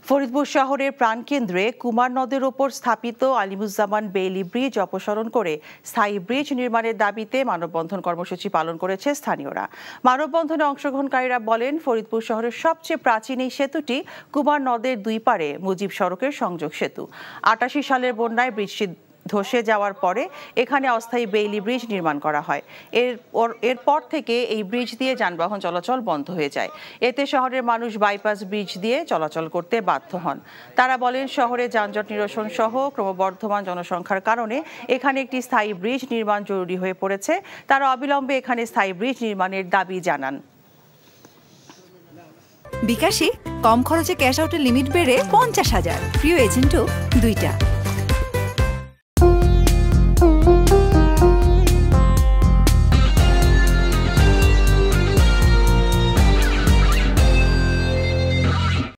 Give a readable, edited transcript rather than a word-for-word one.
ফরিদপুর শহরের প্রাণকেন্দ্রে কুমার নদের ওপর স্থাপিত আলিমুজ্জামান বেইলি ব্রিজ অপসারণ করে স্থায়ী ব্রিজ নির্মাণের দাবিতে মানববন্ধন কর্মসূচি পালন করেছে স্থানীয়রা। মানববন্ধনে অংশগ্রহণকারীরা বলেন, ফরিদপুর শহরের সবচেয়ে প্রাচীন এই সেতুটি কুমার নদের দুই পারে মুজিব সড়কের সংযোগ সেতু। ৮৮ সালের বন্যায় ব্রিজটি ধসে যাওয়ার পরে এখানে অস্থায়ী বেইলি ব্রিজ নির্মাণ করা হয়। এরপর থেকে এই ব্রিজ দিয়ে যানবাহন চলাচল বন্ধ হয়ে যায়। এতে শহরের মানুষ বাইপাস ব্রিজ দিয়ে চলাচল করতে বাধ্য হন। তারা বলেন, শহরে যানজট নিরসন সহ ক্রমবর্ধমান জনসংখ্যার কারণে এখানে একটি স্থায়ী ব্রিজ নির্মাণ জরুরি হয়ে পড়েছে। তারা অবিলম্বে এখানে স্থায়ী ব্রিজ নির্মাণের দাবি জানান। বিকাশে কম খরচে ক্যাশ আউটের লিমিট বেড়ে 50,000, প্রিয় এজেন্টও 2টা।